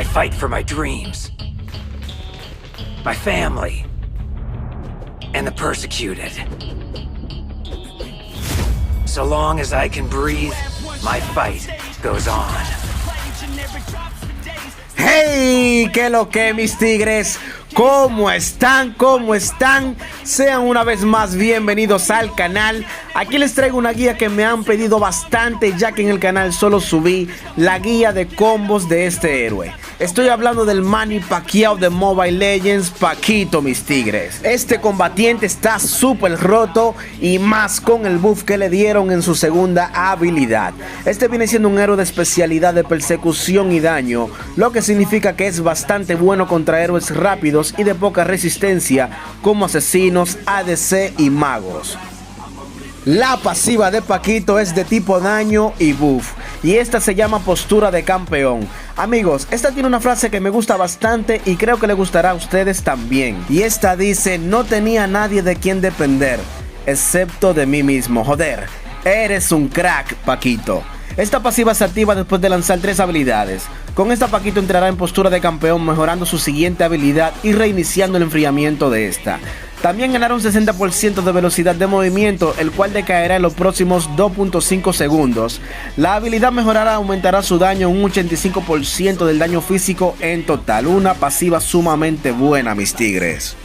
I fight for my dreams, my family, and the persecuted. So long as I can breathe, my fight goes on. ¡Hey! ¿Qué lo que, mis tigres? ¿Cómo están? ¿Cómo están? Sean una vez más bienvenidos al canal. Aquí les traigo una guía que me han pedido bastante, ya que en el canal solo subí la guía de combos de este héroe. Estoy hablando del Manny Pacquiao de Mobile Legends, Paquito, mis tigres. Este combatiente está súper roto y más con el buff que le dieron en su segunda habilidad. Este viene siendo un héroe de especialidad de persecución y daño, lo que significa que es bastante bueno contra héroes rápidos y de poca resistencia como asesinos, ADC y magos. La pasiva de Paquito es de tipo daño y buff, y esta se llama postura de campeón. Amigos, esta tiene una frase que me gusta bastante y creo que le gustará a ustedes también. Y esta dice: no tenía nadie de quien depender, excepto de mí mismo. Joder, eres un crack, Paquito. Esta pasiva se activa después de lanzar 3 habilidades. Con esta Paquito entrará en postura de campeón, mejorando su siguiente habilidad y reiniciando el enfriamiento de esta. También ganará un 60% de velocidad de movimiento, el cual decaerá en los próximos 2.5 segundos. La habilidad mejorará, aumentará su daño un 85% del daño físico en total. Una pasiva sumamente buena, mis tigres.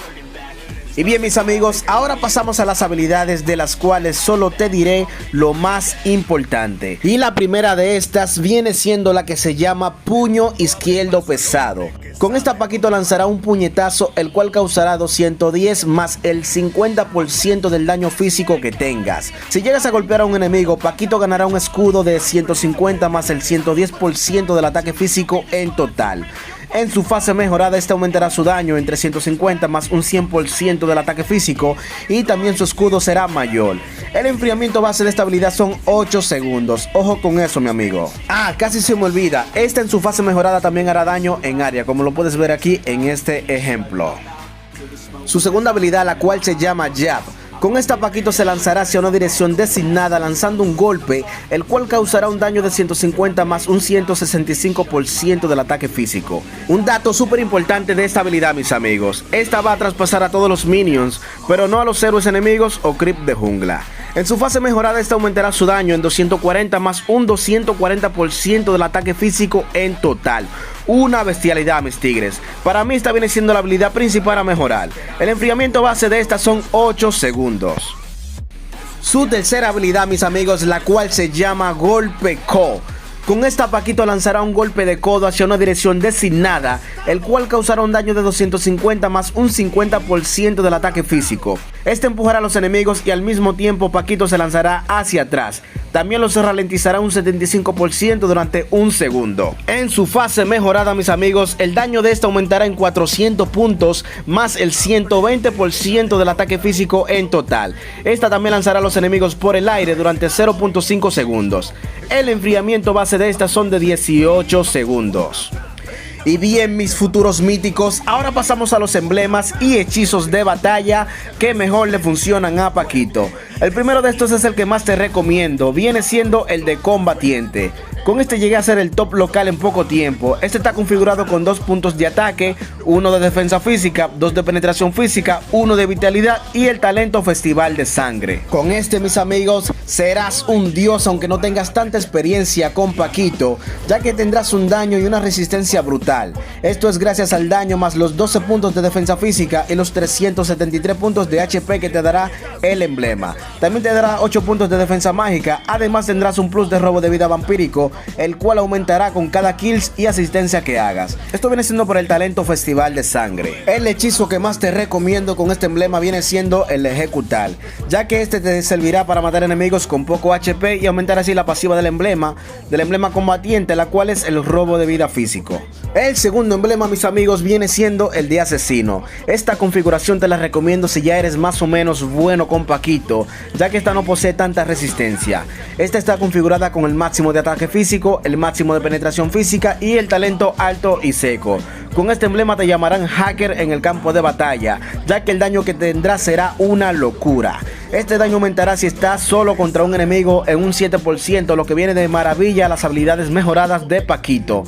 Y bien, mis amigos, ahora pasamos a las habilidades, de las cuales solo te diré lo más importante. Y la primera de estas viene siendo la que se llama puño izquierdo pesado. Con esta Paquito lanzará un puñetazo, el cual causará 210 más el 50% del daño físico que tengas. Si llegas a golpear a un enemigo, Paquito ganará un escudo de 150 más el 110% del ataque físico en total. En su fase mejorada, este aumentará su daño entre 150 más un 100% del ataque físico, y también su escudo será mayor. El enfriamiento base de esta habilidad son 8 segundos. Ojo con eso, mi amigo. Casi se me olvida. Esta en su fase mejorada también hará daño en área, como lo puedes ver aquí en este ejemplo. Su segunda habilidad, la cual se llama Jab. Con esta Paquito se lanzará hacia una dirección designada, lanzando un golpe, el cual causará un daño de 150 más un 165% del ataque físico. Un dato súper importante de esta habilidad, mis amigos: esta va a traspasar a todos los minions, pero no a los héroes enemigos o creep de jungla. En su fase mejorada, esta aumentará su daño en 240 más un 240% del ataque físico en total. Una bestialidad, mis tigres. Para mí esta viene siendo la habilidad principal a mejorar. El enfriamiento base de esta son 8 segundos. Su tercera habilidad, mis amigos, la cual se llama golpe Ko. Con esta Paquito lanzará un golpe de codo hacia una dirección designada, el cual causará un daño de 250 más un 50% del ataque físico. Este empujará a los enemigos y al mismo tiempo Paquito se lanzará hacia atrás. También los ralentizará un 75% durante un segundo. En su fase mejorada, mis amigos, el daño de esta aumentará en 400 puntos más el 120% del ataque físico en total. Esta también lanzará a los enemigos por el aire durante 0.5 segundos. El enfriamiento base de esta son de 18 segundos. Y bien, mis futuros míticos, ahora pasamos a los emblemas y hechizos de batalla que mejor le funcionan a Paquito. El primero de estos es el que más te recomiendo, viene siendo el de combatiente. Con este llegué a ser el top local en poco tiempo. Este está configurado con 2 puntos de ataque, 1 de defensa física, 2 de penetración física, 1 de vitalidad y el talento festival de sangre. Con este, mis amigos, serás un dios aunque no tengas tanta experiencia con Paquito, ya que tendrás un daño y una resistencia brutal. Esto es gracias al daño más los 12 puntos de defensa física y los 373 puntos de HP que te dará el emblema. También te dará 8 puntos de defensa mágica. Además tendrás un plus de robo de vida vampírico, el cual aumentará con cada kills y asistencia que hagas. Esto viene siendo por el talento festival de sangre. El hechizo que más te recomiendo con este emblema viene siendo el ejecutar, ya que este te servirá para matar enemigos con poco HP y aumentar así la pasiva del emblema combatiente, la cual es el robo de vida físico. El segundo emblema, mis amigos, viene siendo el de asesino. Esta configuración te la recomiendo si ya eres más o menos bueno con Paquito, ya que esta no posee tanta resistencia. Esta está configurada con el máximo de ataque físico, el máximo de penetración física y el talento alto y seco. Con este emblema te llamarán hacker en el campo de batalla, ya que el daño que tendrás será una locura. Este daño aumentará si estás solo contra un enemigo en un 7%, lo que viene de maravilla las habilidades mejoradas de Paquito.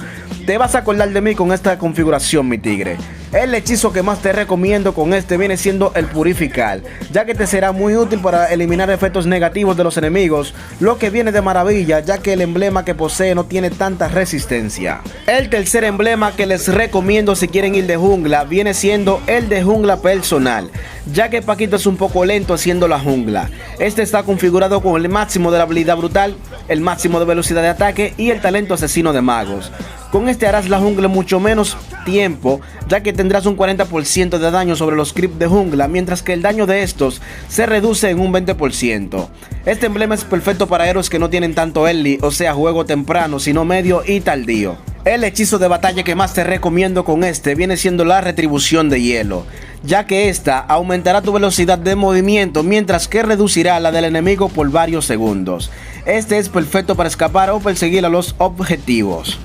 Te vas a acordar de mí con esta configuración, mi tigre. El hechizo que más te recomiendo con este viene siendo el Purificar, ya que te será muy útil para eliminar efectos negativos de los enemigos, lo que viene de maravilla, ya que el emblema que posee no tiene tanta resistencia. El tercer emblema que les recomiendo si quieren ir de jungla viene siendo el de jungla personal, ya que Paquito es un poco lento haciendo la jungla. Este está configurado con el máximo de la habilidad brutal, el máximo de velocidad de ataque y el talento asesino de magos. Con este harás la jungla mucho menos tiempo, ya que tendrás un 40% de daño sobre los creeps de jungla, mientras que el daño de estos se reduce en un 20%. Este emblema es perfecto para héroes que no tienen tanto early, o sea juego temprano, sino medio y tardío. El hechizo de batalla que más te recomiendo con este viene siendo la retribución de hielo, ya que esta aumentará tu velocidad de movimiento mientras que reducirá la del enemigo por varios segundos. Este es perfecto para escapar o perseguir a los objetivos.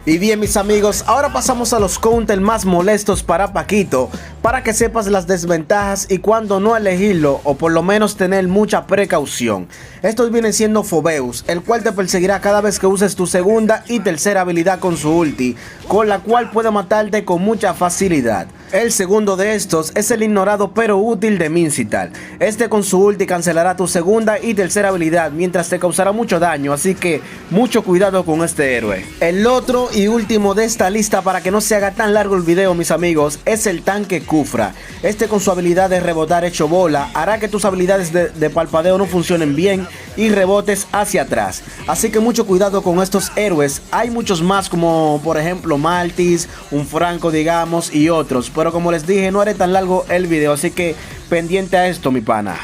Y bien, mis amigos, ahora pasamos a los counters más molestos para Paquito, para que sepas las desventajas y cuándo no elegirlo, o por lo menos tener mucha precaución. Estos vienen siendo Phoveus, el cual te perseguirá cada vez que uses tu segunda y tercera habilidad con su ulti, con la cual puede matarte con mucha facilidad. El segundo de estos es el ignorado pero útil de Mincital. Este con su ulti cancelará tu segunda y tercera habilidad mientras te causará mucho daño, así que mucho cuidado con este héroe. El otro y último de esta lista, para que no se haga tan largo el video, mis amigos, es el tanque Kufra. Este con su habilidad de rebotar hecho bola hará que tus habilidades de palpadeo no funcionen bien y rebotes hacia atrás, así que mucho cuidado con estos héroes. Hay muchos más, como por ejemplo Maltis, un Franco digamos y otros, pero como les dije no haré tan largo el video, así que pendiente a esto, mi pana.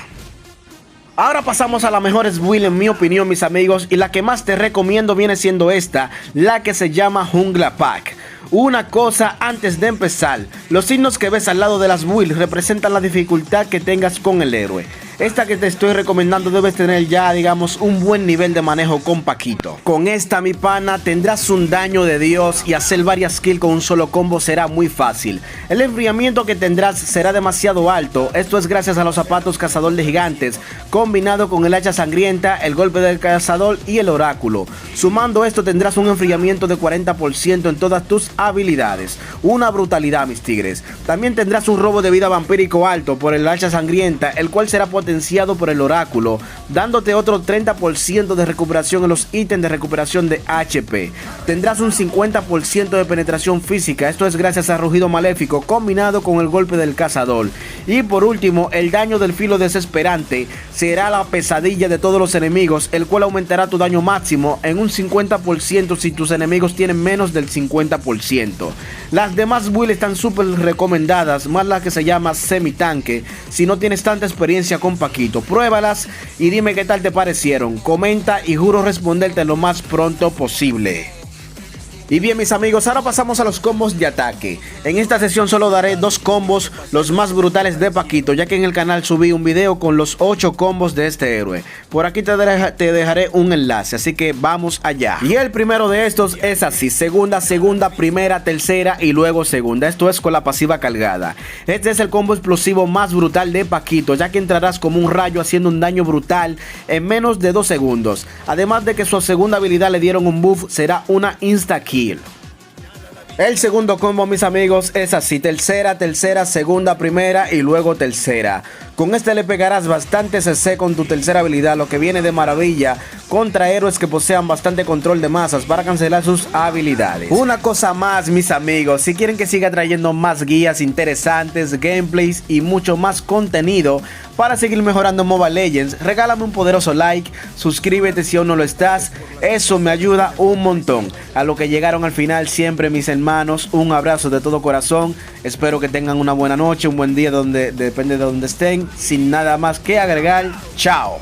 Ahora pasamos a las mejores builds en mi opinión, mis amigos, y la que más te recomiendo viene siendo esta, la que se llama Jungla Pack. Una cosa antes de empezar, los signos que ves al lado de las builds representan la dificultad que tengas con el héroe. Esta que te estoy recomendando debes tener ya, digamos, un buen nivel de manejo con Paquito. Con esta, mi pana, tendrás un daño de Dios y hacer varias kills con un solo combo será muy fácil. El enfriamiento que tendrás será demasiado alto, esto es gracias a los zapatos cazador de gigantes, combinado con el hacha sangrienta, el golpe del cazador y el oráculo. Sumando esto tendrás un enfriamiento de 40% en todas tus habilidades. Una brutalidad, mis tigres. También tendrás un robo de vida vampírico alto por el hacha sangrienta, el cual será potenciado por el oráculo, dándote otro 30% de recuperación en los ítems de recuperación de HP. Tendrás un 50% de penetración física, esto es gracias a rugido maléfico combinado con el golpe del cazador. Y por último, el daño del filo desesperante será la pesadilla de todos los enemigos, el cual aumentará tu daño máximo en un 50% si tus enemigos tienen menos del 50%. Las demás builds están súper recomendadas, más la que se llama semi-tanque, si no tienes tanta experiencia con Paquito. Pruébalas y dime qué tal te parecieron. Comenta y juro responderte lo más pronto posible. Y bien, mis amigos, ahora pasamos a los combos de ataque. En esta sesión solo daré 2 combos, los más brutales de Paquito, ya que en el canal subí un video con los 8 combos de este héroe. Por aquí te dejaré un enlace, así que vamos allá. Y el primero de estos es así: segunda, primera, tercera y luego segunda. Esto es con la pasiva cargada. Este es el combo explosivo más brutal de Paquito, ya que entrarás como un rayo haciendo un daño brutal en menos de 2 segundos. Además de que su segunda habilidad le dieron un buff, será una insta-kill. El segundo combo, mis amigos, es así: tercera, segunda, primera y luego tercera. Con este le pegarás bastante CC con tu tercera habilidad, lo que viene de maravilla contra héroes que posean bastante control de masas para cancelar sus habilidades. Una cosa más, mis amigos, si quieren que siga trayendo más guías interesantes, gameplays y mucho más contenido para seguir mejorando Mobile Legends, regálame un poderoso like, suscríbete si aún no lo estás, eso me ayuda un montón. A lo que llegaron al final, siempre, mis hermanos, un abrazo de todo corazón. Espero que tengan una buena noche, un buen día, depende de donde estén. Sin nada más que agregar, chao.